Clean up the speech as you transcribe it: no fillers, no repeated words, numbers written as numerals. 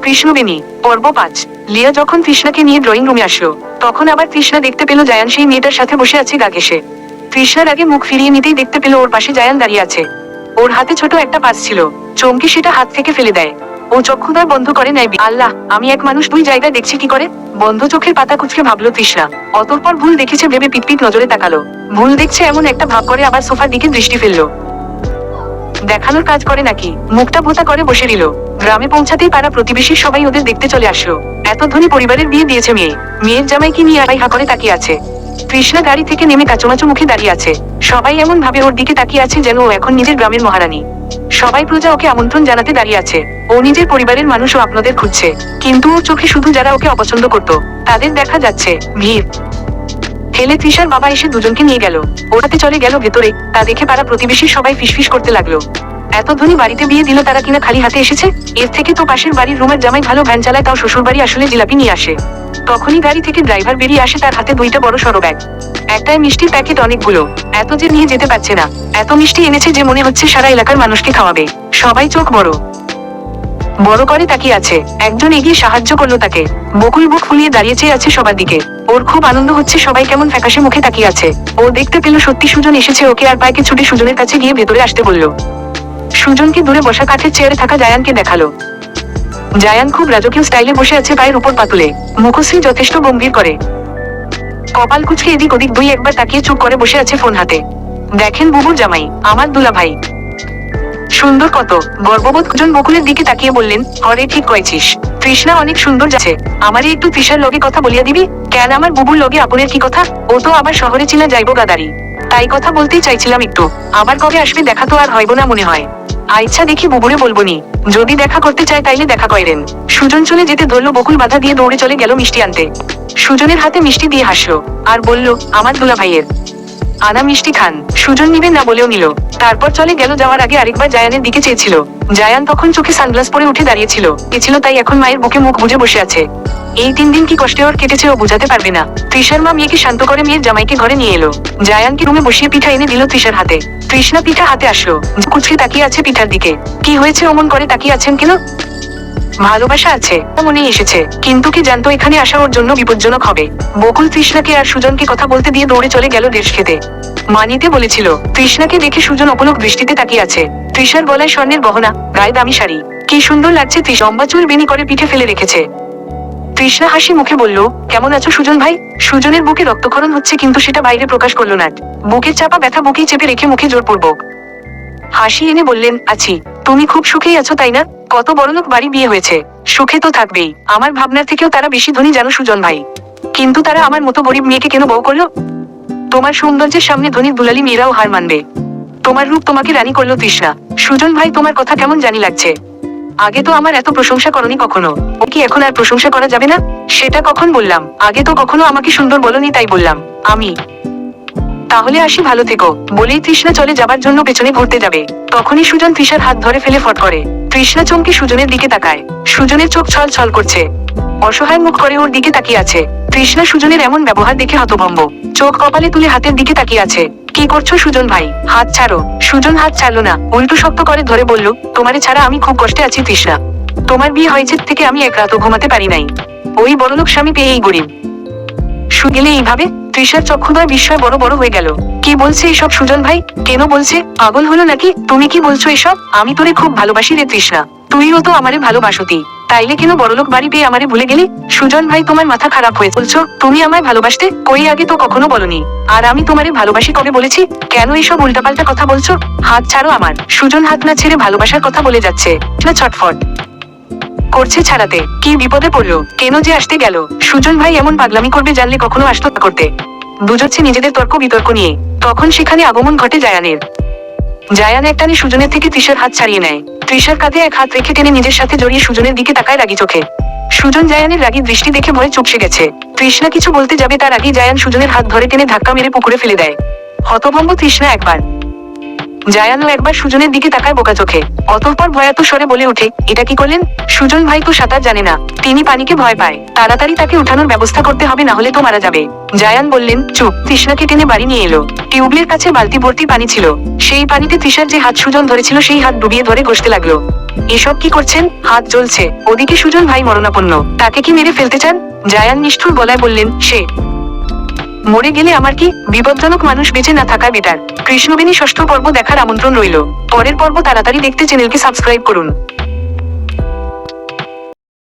কৃষ্ণবেণী পর্ব 5। লিয়া যখন তৃষ্ণাকে নিয়ে ড্রয়িং রুমে আসলো, তখন আবার তৃষ্ণা দেখতে পেল জায়ান সেই মেয়েটার সাথে বসে আছে গা ঘেঁষে। তৃষ্ণার আগে মুখ ফিরিয়ে নিতেই দেখতে পেল ওর পাশে জায়ান দাঁড়িয়ে আছে। ওর হাতে ছোট একটা পাস ছিল, চমকে সেটা হাত থেকে ফেলে দেয়। ও চক্ষুদার বন্ধ করে নেয়। আল্লাহ, আমি এক মানুষ দুই জায়গায় দেখছি কি করে? বন্ধ চোখের পাতা কুচকে ভাবলো তৃষ্ণা। অতঃপর ভুল দেখেছে ভেবে পিটপিট নজরে তাকালো। ভুল দেখছে এমন একটা ভাব করে আবার সোফার দিকে দৃষ্টি ফেললো। দেখানোর কাজ করে নাকি? মুখটা ভোতা করে বসে দিল। গ্রামে পৌঁছাতেই পাড়া প্রতিবেশী সবাই ওদের দেখতে চলে আসলো। এত ধনী পরিবারের বিয়ে দিয়েছে মেয়ে, মেয়ের জামাইকে নিয়ে আড়াই হা করে তাকিয়ে আছে। তৃষ্ণা গাড়ি থেকে নেমে কাচুমাচু মুখে দাঁড়িয়ে আছে। সবাই এমন ভাবে ওর দিকে তাকিয়ে আছে যেন ও এখন নিজের গ্রামের মহারানী। সবাই প্রজা ওকে আমন্ত্রণ জানাতে দাঁড়িয়ে আছে। ও নিজের পরিবারের মানুষ ও আপনাদের খুঁজছে, কিন্তু ওর চোখে শুধু যারা ওকে অপছন্দ করতো তাদের দেখা যাচ্ছে। ভিড় ঠেলে তৃষার বাবা এসে দুজনকে নিয়ে গেল। ওরাতে চলে গেল ভেতরে। তা দেখে পাড়া প্রতিবেশী সবাই ফিসফিস করতে লাগলো। এত ধনী বাড়িতে বিয়ে দিল তারা কিনা খালি হাতে এসেছে। এর থেকে তো পাশের বাড়ির রুমের জামাই ভালো ভ্যান চালায়, তাও শ্বশুর বাড়ি আসলে জিলাপি নিয়ে আসে। তখনই গাড়ি থেকে ড্রাইভার বেরিয়ে আসে, তার হাতে দুইটা বড় সড়ো ব্যাগ। একটায় মিষ্টির প্যাকেট অনেকগুলো। এত যে নিয়ে যেতে পারছে না, এত মিষ্টি এনেছে যে মনে হচ্ছে সারা এলাকার মানুষকে খাওয়াবে। সবাই চোখ বড় বড় করে তাকিয়ে আছে। একজন এগিয়ে সাহায্য করলো তাকে। বকুল বুক ফুলিয়ে দাঁড়িয়ে চেয়ে আছে সবার দিকে। ওর খুব আনন্দ হচ্ছে, সবাই কেমন ফ্যাকাশে মুখে তাকিয়ে আছে। ও দেখতে পেল সত্যি সুজন এসেছে। ওকে আর পায়কে ছুটে সুজনের কাছে গিয়ে ভেতরে আসতে বলল। সুজনকে দূরে বসা কাঠের চেয়ারে থাকা জায়ানকে দেখালো। জায়ান খুব রাজকীয় স্টাইলে বসে আছে, পায়ের উপর পাতুলে। মুখশ্রী যথেষ্ট গম্ভীর করে, কপাল কুচকে এদিক ওদিক দুই একবার তাকিয়ে চুপ করে বসে আছে ফোন হাতে। দেখেন বুবুর জামাই, আমার দুলা ভাই। সুন্দর কত! গর্ববোধ জন বকুলের দিকে তাকিয়ে বললেন, হরে ঠিক কয়েছিস, তৃষ্ণা অনেক সুন্দর যাচ্ছে। আমারে একটু তৃষার লগে কথা বলিয়া দিবি? কেন, আমার বুবুর লগে আপনের কি কথা? ও তো আবার শহরে চিনা যাইবো গাদারি। তাই কথা বলতেই চাইছিলাম একটু। আবার কবে আসবে দেখা তো আর হইব না মনে হয়। আচ্ছা দেখি বুবুরে বলবনি, যদি দেখা করতে চায় তাইলে দেখা করেন। সুজন চলে যেতে ধরলো, বকুল বাধা দিয়ে দৌড়ে চলে গেল মিষ্টি আনতে। সুজনের হাতে মিষ্টি দিয়ে হাসলো আর বলল, আমার দুলা ভাইয়ের আনা মিষ্টি খান। সুজন নিবে না বলেও নিল। তারপর চলে গেল। যাওয়ার আগে আরেকবার জায়ানের দিকে চেয়েছিল। জায়ান তখন চোখে সানগ্লাস পরে উঠে দাঁড়িয়েছিল। এছিল তাই এখন মায়ের বুকে মুখ বুজে বসে আছে। এই 3 দিন কি কষ্টে ওর কেটেছে ও বুঝাতে পারবে না। তৃষার মা মেয়েকে শান্ত করে মেয়ের জামাইকে ঘরে নিয়ে এলো। জায়ানকে রুমে বসিয়ে পিঠা এনে দিল তৃষার হাতে। তৃষ্ণা পিঠা হাতে আসলো, কুচকে তাকিয়ে আছে পিঠার দিকে। কি হয়েছে অমন করে তাকিয়ে আছেন কেন? ভালোবাসা আছে মনে এসেছে, কিন্তু কি জানতো এখানে আসা ওর জন্য বিপজ্জনক হবে। বকুল তৃষ্ণাকে আর সুজনকে কথা বলতে দিয়ে দৌড়ে চলে গেল দেশ খেতে। মানিতে বলেছিল। তৃষ্ণাকে দেখে সুজন অপলক দৃষ্টিতে তাকিয়ে আছে। তৃষার গলায় স্বর্ণের গহনা, গায়ে দামি শাড়ি, কি সুন্দর লাগছে। লম্বা চুল বেনি করে পিঠে ফেলে রেখেছে। তৃষ্ণা হাসি মুখে বলল, কেমন আছো সুজন ভাই? সুজনের বুকে রক্তক্ষরণ হচ্ছে, কিন্তু সেটা বাইরে প্রকাশ করলো না। বুকের চাপা ব্যথা বুকেই চেপে রেখে মুখে জোরপূর্বক হাসি এনে বললেন, আছি। তুমি খুব সুখেই আছো তাই না? কত বড়লোক বাড়ি বিয়ে হয়েছে, সুখে তো থাকবেই। আমার ভাবনার থেকেও তারা বেশি ধনী জানো সুজন ভাই। কিন্তু তারা আমার মতো গরিব মেয়েকে কেন বউ করলো? তোমার সৌন্দর্যের সামনে ধনীর দুলালি মেয়েরাও হার মানবে। তোমার রূপ তোমাকে রানী করলো তৃষ্ণা। সুজন ভাই, তোমার কথা কেমন জানি লাগছে। আগে তো আমার এত প্রশংসা করনি কখনো, ও কি এখন আর প্রশংসা করা যাবে না? সেটা কখন বললাম? আগে তো কখনো আমাকে সুন্দর বলনি, তাই বললাম। আমি তাহলে আসি, ভালো থেকো। বলেই তৃষ্ণা চলে যাবার জন্য পেছনে ঘুরতে যাবে। তখনই সুজন তৃষার হাত ধরে ফেলে ফট করে। তৃষ্ণা চমকে সুজনের দিকে তাকায়। সুজনের চোখ ছল ছল করছে, অসহায় মুখ করে ওর দিকে তাকিয়ে আছে। তৃষ্ণা সুজনের এমন ব্যবহার দেখে হতভম্ব, চোখ কপালে তুলে হাতের দিকে তাকিয়ে আছে। কি করছো সুজন ভাই? হাত ছাড়ো। সুজন হাত ছাড়লো না, উল্টো শক্ত করে ধরে বলল, তোমারে ছাড়া আমি খুব কষ্টে আছি তৃষ্ণা। তোমার বিয়ে হয়েছে থেকে আমি এক রাতও ঘুমাতে পারি নাই। ওই বড়লোক স্বামী পেয়ে এই গরিব গেলে এইভাবে। তৃষার চক্ষুদয় বিস্ময় বড় বড় হয়ে গেল। কি বলছে এসব সুজন ভাই? কেন বলছে? পাগল হলো নাকি? তুমি কি বলছো এসব? আমি তোরে খুব ভালোবাসি রে তৃষ্ণা, তুইও তো আমারে ভালোবাসতি। তাইলে কেন বড়লোক বাড়ি পেয়ে আমারে ভুলে গেলি? সুজন ভাই, তোমার মাথা খারাপ হয়ে বলছো তুমি আমায় ভালোবাসতে? কই, আগে তো কখনো বলনি। আর আমি তোমারে ভালোবাসি কবে বলেছি? কেন এইসব উল্টাপাল্টা কথা বলছো? হাত ছাড়ো আমার। সুজন হাত না ছেড়ে ভালোবাসার কথা বলে যাচ্ছে না, ছটফট করছে ছাড়াতে। কি বিপদে পড়লো, কেন যে আসতে গেল? সুজন ভাই এমন পাগলামি করবে জানলে কখনো আসতো না করতে। দুজচ্ছে নিজেদের তর্ক বিতর্ক নিয়ে। তখন সেখানে আগমন ঘটে জায়ানের। জায়ান একটানে সুজনের থেকে তৃষার হাত ছাড়িয়ে নেয়। তৃষার কাঁধে এক হাত রেখে টেনে নিজের সাথে জড়িয়ে সুজনের দিকে তাকায় রাগী চোখে। সুজন জায়ানের রাগী দৃষ্টি দেখে ভয়ে চুপসে গেছে। তৃষ্ণা কিছু বলতে যাবে তার আগেই জায়ান সুজনের হাত ধরে টেনে ধাক্কা মেরে পুকুরে ফেলে দেয়। হতভম্ব তৃষ্ণা একবার জায়ানও একবার সুজনের দিকে তাকায় বোকা চোখে। অতঃপর ভয়াত স্বরে বলে ওঠে, এটা কি করলেন? সুজন ভাই তো সাঁতার জানে না, তিনি পানিকে ভয় পায়, তাড়াতাড়ি তাকে উঠানোর ব্যবস্থা করতে হবে, না হলে তো মারা যাবে। জায়ান বললেন, চুপ। তৃষ্ণাকে টেনে বাড়ি নিয়ে এলো। টিউবওয়েলের কাছে বালতি ভর্তি পানি ছিল, সেই পানিতে তৃষার যে হাত সুজন ধরেছিল সেই হাত ডুবিয়ে ধরে ঘষতে লাগলো। এসব কি করছেন? হাত জ্বলছে। ওদিকে সুজন ভাই মরণাপন্ন, তাকে কি মেরে ফেলতে চান? জায়ান নিষ্ঠুর গলায় বললেন, সে মরে গেলে আমার কি, বিপজ্জনক মানুষ বেঁচে না থাকা বেটার। কৃষ্ণবেণী ষষ্ঠ পর্ব দেখার আমন্ত্রণ রইল। পরের পর্ব তাড়াতাড়ি দেখতে চ্যানেলকে সাবস্ক্রাইব করুন।